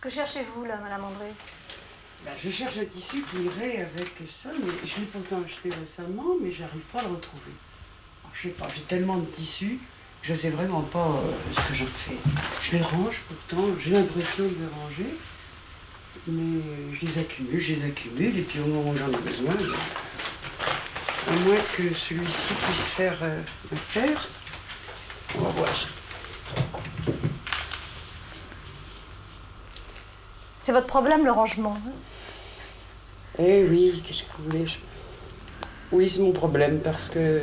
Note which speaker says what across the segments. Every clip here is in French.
Speaker 1: Que cherchez-vous là, Madame André?
Speaker 2: Ben, je cherche un tissu qui irait avec ça, mais je l'ai pourtant acheté récemment, mais j'arrive pas à le retrouver. Alors, je sais pas, j'ai tellement de tissus, je sais vraiment pas ce que j'en fais. Je les range pourtant, j'ai l'impression de les ranger, mais je les accumule, et puis au moment où j'en ai besoin, à moins que celui-ci puisse faire l'affaire, on va voir.
Speaker 1: C'est votre problème, le rangement, hein?
Speaker 2: Eh oui, qu'est-ce que vous voulez? Oui, c'est mon problème, parce que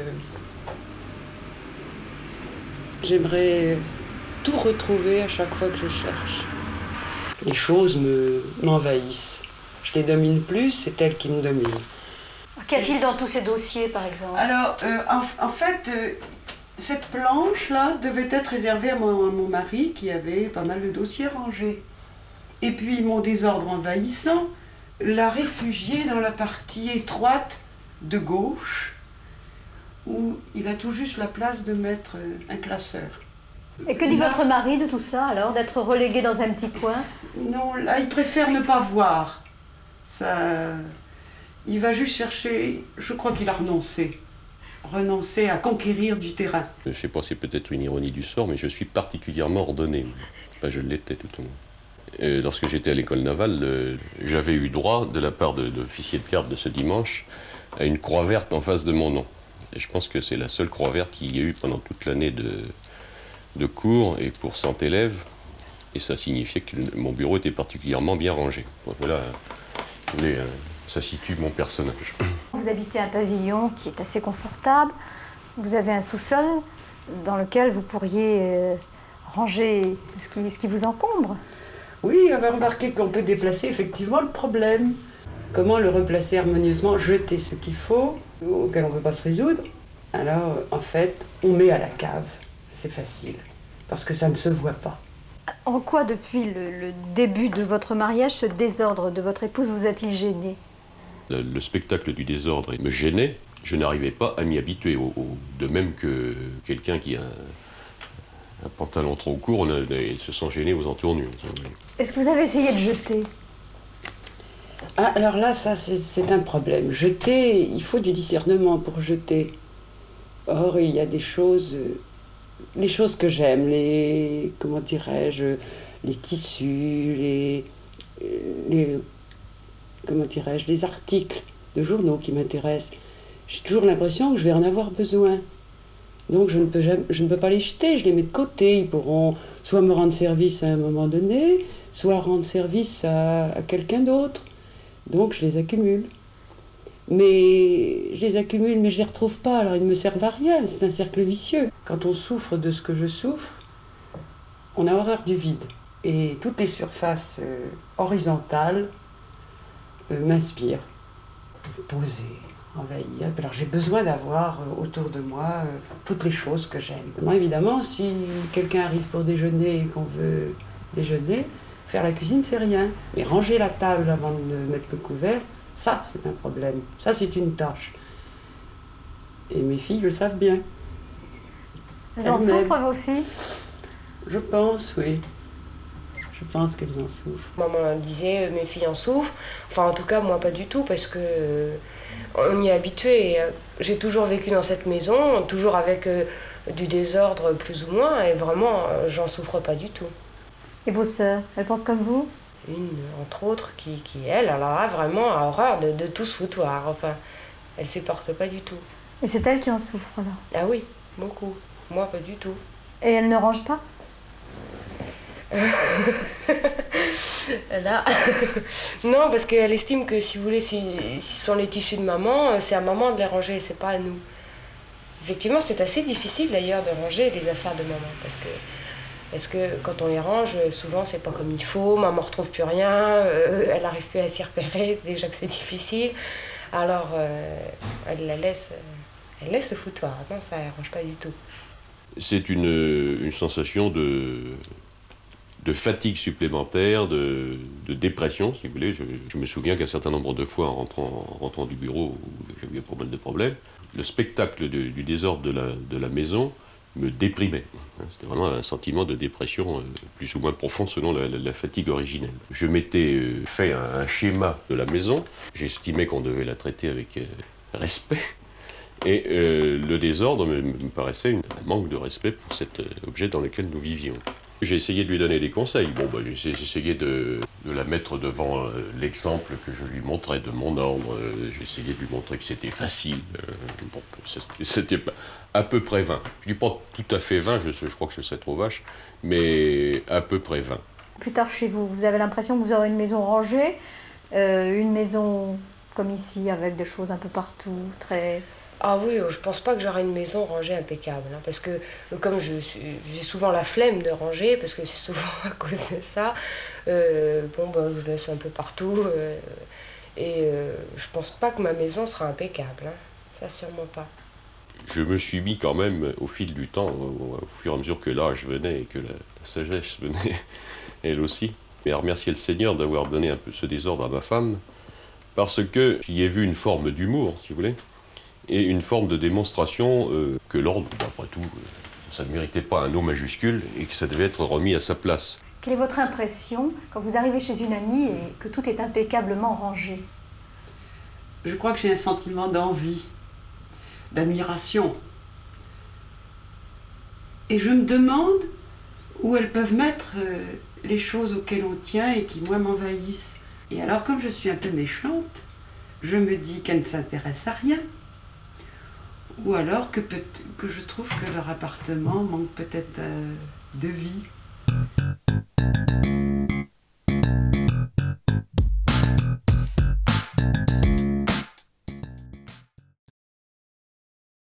Speaker 2: j'aimerais tout retrouver à chaque fois que je cherche. Les choses m'envahissent. Je les domine plus, c'est elles qui me dominent.
Speaker 1: Qu'y a-t-il dans tous ces dossiers, par exemple?
Speaker 2: Alors, en fait, cette planche-là devait être réservée à mon mari, qui avait pas mal de dossiers rangés. Et puis, mon désordre envahissant l'a réfugié dans la partie étroite de gauche, où il a tout juste la place de mettre un classeur.
Speaker 1: Et que dit votre mari de tout ça, alors, d'être relégué dans un petit coin?
Speaker 2: Non, là, il préfère ne pas voir. Ça, il va juste chercher, je crois qu'il a renoncé à conquérir du terrain.
Speaker 3: Je ne sais pas, c'est peut-être une ironie du sort, mais je suis particulièrement ordonné. Enfin, je l'étais tout au moins. Lorsque j'étais à l'école navale, j'avais eu droit, de la part de l'officier de garde de ce dimanche, à une croix verte en face de mon nom. Et je pense que c'est la seule croix verte qu'il y a eu pendant toute l'année de cours et pour 100 élèves. Et ça signifiait que mon bureau était particulièrement bien rangé. Donc voilà, ça situe mon personnage.
Speaker 1: Vous habitez un pavillon qui est assez confortable. Vous avez un sous-sol dans lequel vous pourriez ranger ce qui vous encombre.
Speaker 2: Oui, on va remarquer qu'on peut déplacer effectivement le problème. Comment le replacer harmonieusement, jeter ce qu'il faut, auquel on ne peut pas se résoudre. Alors, en fait, on met à la cave. C'est facile, parce que ça ne se voit pas.
Speaker 1: En quoi, depuis le début de votre mariage, ce désordre de votre épouse vous a-t-il gêné?
Speaker 3: Le spectacle du désordre me gênait. Je n'arrivais pas à m'y habituer. De même que quelqu'un qui a un pantalon trop court, ils se sont gênés aux entournures.
Speaker 1: Est-ce que vous avez essayé de jeter?
Speaker 2: Ah, alors là, ça, c'est un problème. Jeter, il faut du discernement pour jeter. Or, il y a des choses, les choses que j'aime, comment dirais-je, les tissus, comment dirais-je, les articles de journaux qui m'intéressent. J'ai toujours l'impression que je vais en avoir besoin. Donc je ne peux pas les jeter, je les mets de côté. Ils pourront soit me rendre service à un moment donné, soit rendre service à quelqu'un d'autre. Donc je les accumule. Mais je les retrouve pas, alors ils ne me servent à rien, c'est un cercle vicieux. Quand on souffre de ce que je souffre, on a horreur du vide. Et toutes les surfaces horizontales m'inspirent. Posées, envahir. Alors j'ai besoin d'avoir autour de moi toutes les choses que j'aime. Évidemment, si quelqu'un arrive pour déjeuner et qu'on veut déjeuner, faire la cuisine, c'est rien. Mais ranger la table avant de mettre le couvert, ça, c'est un problème. Ça, c'est une tâche. Et mes filles le savent bien.
Speaker 1: Elles en souffrent, vos filles?
Speaker 2: Je pense, oui. Je pense qu'elles en souffrent.
Speaker 4: Maman disait, mes filles en souffrent. Enfin, en tout cas, moi, pas du tout, parce que on y est habitué. J'ai toujours vécu dans cette maison, toujours avec du désordre plus ou moins, et vraiment, j'en souffre pas du tout.
Speaker 1: Et vos sœurs, elles pensent comme vous?
Speaker 4: Une, entre autres, qui elle, alors là, vraiment, a horreur de tout ce foutoir. Enfin, elle supporte pas du tout.
Speaker 1: Et c'est elle qui en souffre, alors?
Speaker 4: Ah oui, beaucoup. Moi, pas du tout.
Speaker 1: Et elle ne range pas?
Speaker 4: Là, non, parce qu'elle estime que, si vous voulez, si ce sont les tissus de maman, c'est à maman de les ranger, c'est pas à nous. Effectivement, c'est assez difficile d'ailleurs de ranger les affaires de maman, parce que quand on les range, souvent c'est pas comme il faut, maman retrouve plus rien, elle n'arrive plus à s'y repérer, déjà que c'est difficile, alors elle laisse le foutoir, non, ça ne range pas du tout.
Speaker 3: C'est une sensation de fatigue supplémentaire, de dépression, si vous voulez. Je me souviens qu'un certain nombre de fois, en rentrant du bureau, où j'avais pas mal de problèmes, le spectacle du désordre de la maison me déprimait. C'était vraiment un sentiment de dépression plus ou moins profond selon la fatigue originelle. Je m'étais fait un schéma de la maison. J'estimais qu'on devait la traiter avec respect. Et le désordre me paraissait un manque de respect pour cet objet dans lequel nous vivions. J'ai essayé de lui donner des conseils. Bon, j'ai essayé de la mettre devant l'exemple que je lui montrais de mon ordre. J'ai essayé de lui montrer que c'était facile. Bon, c'était à peu près vain. Je dis pas tout à fait vain, je crois que ce serait trop vache, mais à peu près vain.
Speaker 1: Plus tard chez vous, vous avez l'impression que vous aurez une maison rangée, une maison comme ici, avec des choses un peu partout, très...
Speaker 4: Ah oui, je pense pas que j'aurai une maison rangée impeccable, hein, parce que comme j'ai souvent la flemme de ranger, parce que c'est souvent à cause de ça, je laisse un peu partout, je pense pas que ma maison sera impeccable, hein, ça sûrement pas.
Speaker 3: Je me suis mis quand même au fil du temps, au fur et à mesure que l'âge venait et que la sagesse venait, elle aussi, et à remercier le Seigneur d'avoir donné un peu ce désordre à ma femme, parce que j'y ai vu une forme d'humour, si vous voulez, et une forme de démonstration que l'ordre, après tout, ça ne méritait pas un O majuscule et que ça devait être remis à sa place.
Speaker 1: Quelle est votre impression quand vous arrivez chez une amie et que tout est impeccablement rangé?
Speaker 2: Je crois que j'ai un sentiment d'envie, d'admiration. Et je me demande où elles peuvent mettre les choses auxquelles on tient et qui, moi, m'envahissent. Et alors, comme je suis un peu méchante, je me dis qu'elles ne s'intéressent à rien. Ou alors que je trouve que leur appartement manque peut-être de vie.